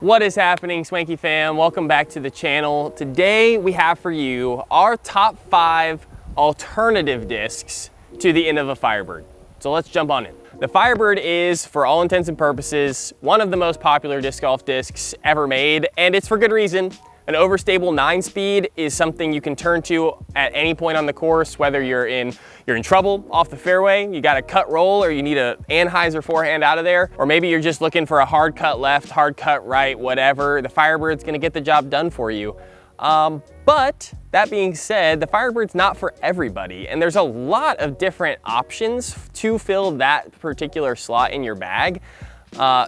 What is happening, Swanky fam? Welcome back to the channel. Today we have for you our top 5 alternative discs to the Innova Firebird. So let's jump on in. The Firebird is, for all intents and purposes, one of the most popular disc golf discs ever made, and it's for good reason. An Overstable 9-speed is something you can turn to at any point on the course, whether you're in trouble off the fairway, you got a cut roll, or you need a Anheuser forehand out of there, or maybe you're just looking for a hard cut left, hard cut right, whatever. The Firebird's gonna get the job done for you. But that being said, the Firebird's not for everybody, and there's a lot of different options to fill that particular slot in your bag.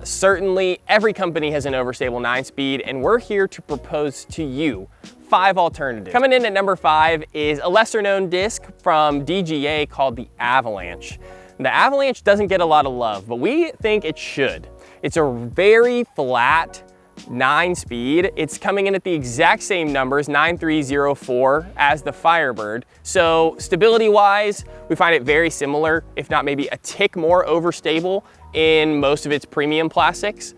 Certainly every company has an Overstable 9-speed, and we're here to propose to you 5 alternatives. Coming in at number 5 is a lesser known disc from DGA called the Avalanche. The Avalanche doesn't get a lot of love, but we think it should. It's a very flat 9-speed. It's coming in at the exact same numbers, 9304, as the Firebird. So stability wise, we find it very similar, if not maybe a tick more overstable in most of its premium plastics.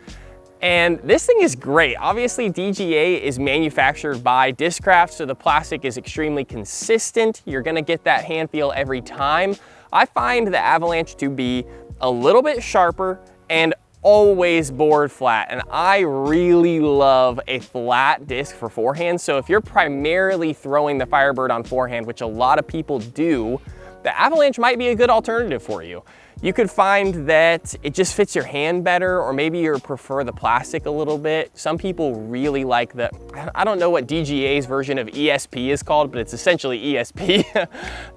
And this thing is great. Obviously, DGA is manufactured by Discraft, so the plastic is extremely consistent. You're gonna get that hand feel every time. I find the Avalanche to be a little bit sharper and always board flat, and I really love a flat disc for forehand. So if you're primarily throwing the Firebird on forehand, which a lot of people do, the Avalanche might be a good alternative for you. You could find that it just fits your hand better, or maybe you prefer the plastic a little bit. Some people really like the, I don't know what DGA's version of ESP is called, but it's essentially ESP.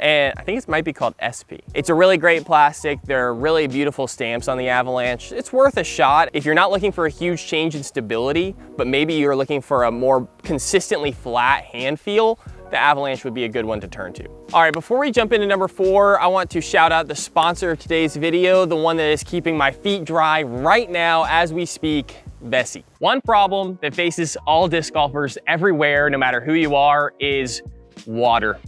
And I think it might be called SP. It's a really great plastic. There are really beautiful stamps on the Avalanche. It's worth a shot. If you're not looking for a huge change in stability, but maybe you're looking for a more consistently flat hand feel, the Avalanche would be a good one to turn to. All right, before we jump into number 4, I want to shout out the sponsor of today's video, the one that is keeping my feet dry right now as we speak, Vessi. One problem that faces all disc golfers everywhere, no matter who you are, is water.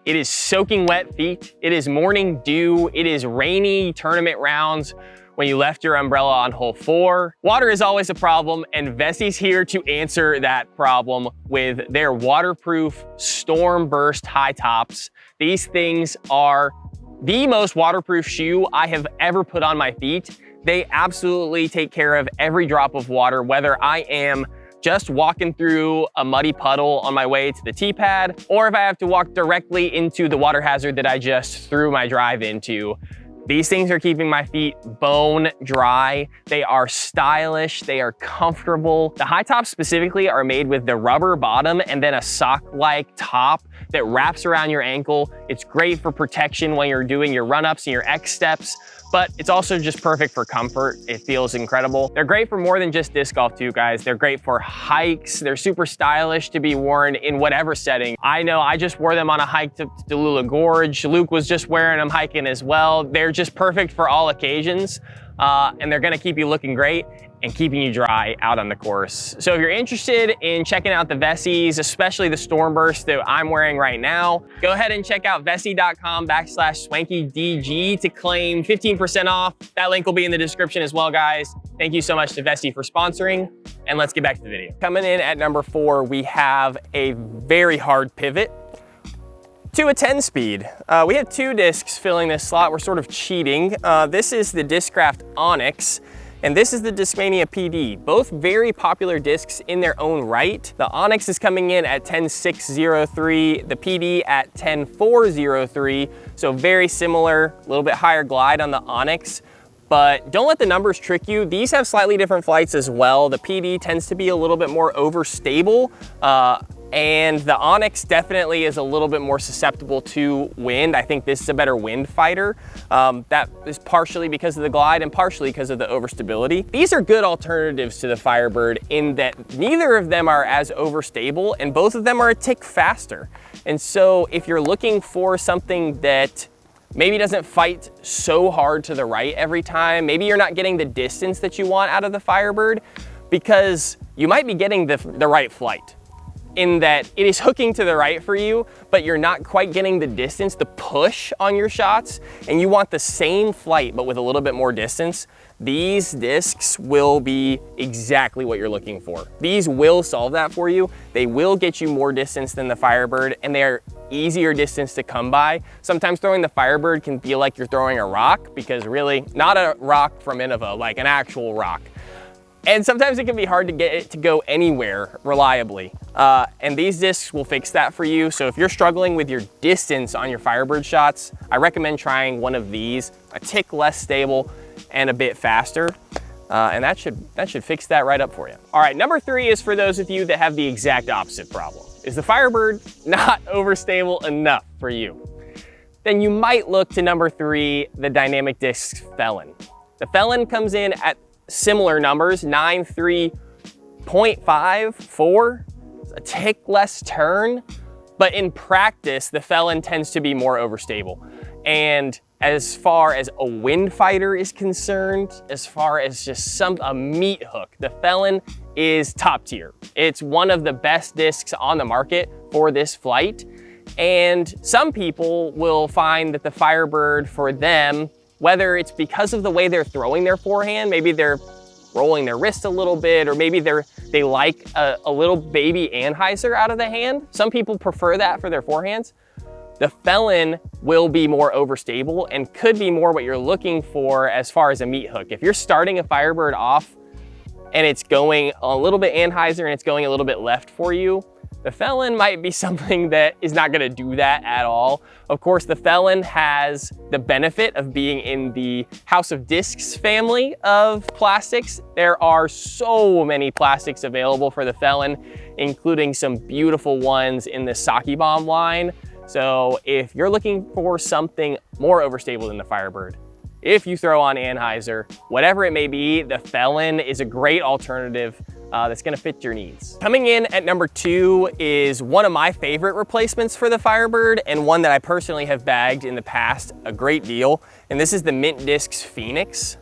It is soaking wet feet, it is morning dew, it is rainy tournament rounds when you left your umbrella on hole 4. Water is always a problem, and Vessi's here to answer that problem with their waterproof storm burst high tops. These things are the most waterproof shoe I have ever put on my feet. They absolutely take care of every drop of water, whether I am just walking through a muddy puddle on my way to the tee pad, or if I have to walk directly into the water hazard that I just threw my drive into. These things are keeping my feet bone dry. They are stylish, they are comfortable. The high tops specifically are made with the rubber bottom and then a sock-like top that wraps around your ankle. It's great for protection when you're doing your run-ups and your X steps, but it's also just perfect for comfort. It feels incredible. They're great for more than just disc golf too, guys. They're great for hikes. They're super stylish to be worn in whatever setting. I know I just wore them on a hike to Delula Gorge. Luke was just wearing them hiking as well. They're just perfect for all occasions, and they're gonna keep you looking great and keeping you dry out on the course. So if you're interested in checking out the Vessis, especially the Stormburst that I'm wearing right now, go ahead and check out vessi.com/SwankyDG to claim 15% off. That link will be in the description as well, guys. Thank you so much to Vessi for sponsoring, and let's get back to the video. Coming in at number 4, we have a very hard pivot to a 10-speed. We have 2 discs filling this slot. We're sort of cheating. This is the Discraft Onyx, and this is the Discmania PD. Both very popular discs in their own right. The Onyx is coming in at 10.603, the PD at 10.403, so very similar, a little bit higher glide on the Onyx. But don't let the numbers trick you. These have slightly different flights as well. The PD tends to be a little bit more overstable, and the Onyx definitely is a little bit more susceptible to wind. I think this is a better wind fighter. That is partially because of the glide and partially because of the overstability. These are good alternatives to the Firebird in that neither of them are as overstable and both of them are a tick faster. And so if you're looking for something that maybe doesn't fight so hard to the right every time, maybe you're not getting the distance that you want out of the Firebird, because you might be getting the right flight. in that it is hooking to the right for you, but you're not quite getting the distance, the push on your shots, and you want the same flight but with a little bit more distance, these discs will be exactly what you're looking for. These will solve that for you. They will get you more distance than the Firebird, and they are easier distance to come by. Sometimes throwing the Firebird can feel like you're throwing a rock, because really, not a rock from Innova, like an actual rock. And sometimes it can be hard to get it to go anywhere reliably. And these discs will fix that for you. So if you're struggling with your distance on your Firebird shots, I recommend trying one of these, a tick less stable and a bit faster. And that should fix that right up for you. All right, number 3 is for those of you that have the exact opposite problem. Is the Firebird not overstable enough for you? Then you might look to number 3, the Dynamic Discs Felon. The Felon comes in at similar numbers, 9.3.54, a tick less turn, but in practice, the Felon tends to be more overstable. And as far as a wind fighter is concerned, as far as just a meat hook, the Felon is top tier. It's one of the best discs on the market for this flight. And some people will find that the Firebird for them, whether it's because of the way they're throwing their forehand, maybe they're rolling their wrist a little bit, or maybe they like a little baby Anheuser out of the hand. Some people prefer that for their forehands. The Felon will be more overstable and could be more what you're looking for as far as a meat hook. If you're starting a Firebird off and it's going a little bit Anheuser and it's going a little bit left for you, the Felon might be something that is not gonna do that at all. Of course, the Felon has the benefit of being in the House of Discs family of plastics. There are so many plastics available for the Felon, including some beautiful ones in the Saki Bomb line. So if you're looking for something more overstable than the Firebird, if you throw on Anheuser, whatever it may be, the Felon is a great alternative that's gonna fit your needs. Coming in at number 2 is one of my favorite replacements for the Firebird, and one that I personally have bagged in the past a great deal, and this is the Mint Discs Phoenix.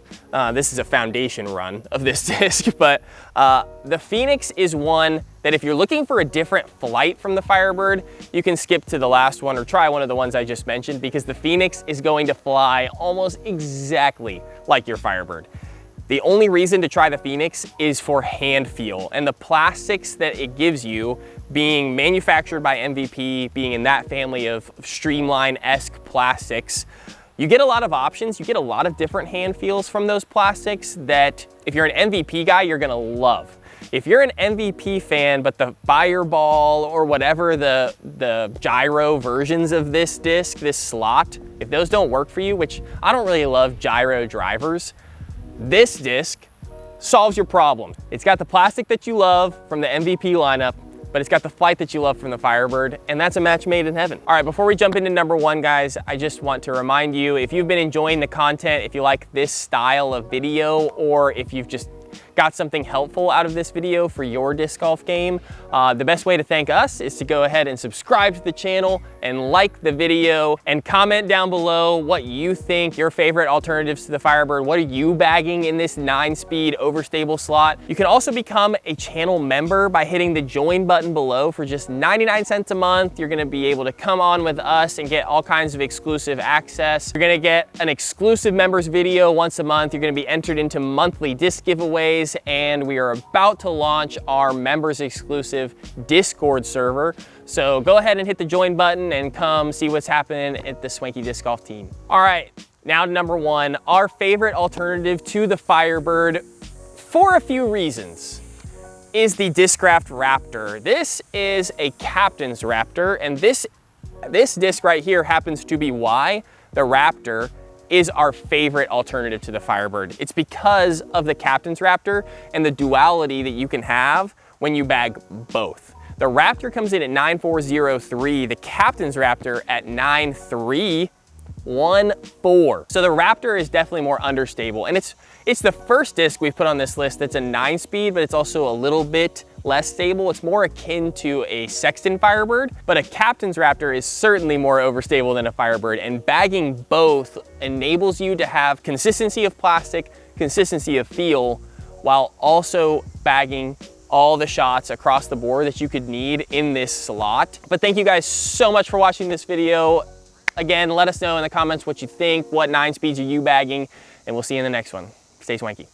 This is a foundation run of this disc, but the Phoenix is one that if you're looking for a different flight from the Firebird, you can skip to the last one or try one of the ones I just mentioned, because the Phoenix is going to fly almost exactly like your Firebird. The only reason to try the Phoenix is for hand feel, and the plastics that it gives you, being manufactured by MVP, being in that family of Streamline-esque plastics, you get a lot of options. You get a lot of different hand feels from those plastics that if you're an MVP guy, you're gonna love. If you're an MVP fan, but the Fireball or whatever the gyro versions of this disc, this slot, if those don't work for you, which I don't really love gyro drivers, this disc solves your problem. It's got the plastic that you love from the MVP lineup, but it's got the flight that you love from the Firebird, and that's a match made in heaven. All right, before we jump into number 1, guys, I just want to remind you, if you've been enjoying the content, if you like this style of video, or if you've just got something helpful out of this video for your disc golf game, the best way to thank us is to go ahead and subscribe to the channel and like the video and comment down below what you think, your favorite alternatives to the Firebird. What are you bagging in this 9-speed overstable slot? You can also become a channel member by hitting the join button below for just 99 cents a month. You're gonna be able to come on with us and get all kinds of exclusive access. You're gonna get an exclusive members video once a month. You're gonna be entered into monthly disc giveaways, and we are about to launch our members exclusive Discord server. So go ahead and hit the join button and come see what's happening at the Swanky Disc Golf team. All right, now to number 1, our favorite alternative to the Firebird for a few reasons is the Discraft Raptor. This is a Captain's Raptor, and this disc right here happens to be why the Raptor is our favorite alternative to the Firebird. It's because of the Captain's Raptor and the duality that you can have when you bag both. The Raptor comes in at 9.403, the Captain's Raptor at 9.314. So the Raptor is definitely more understable, and it's the first disc we've put on this list that's a 9-speed, but it's also a little bit less stable. It's more akin to a Sexton Firebird, but a Captain's Raptor is certainly more overstable than a Firebird, and bagging both enables you to have consistency of plastic, consistency of feel, while also bagging all the shots across the board that you could need in this slot. But thank you guys so much for watching this video. Again, let us know in the comments what you think, what 9 speeds are you bagging, and we'll see you in the next one. Stay swanky.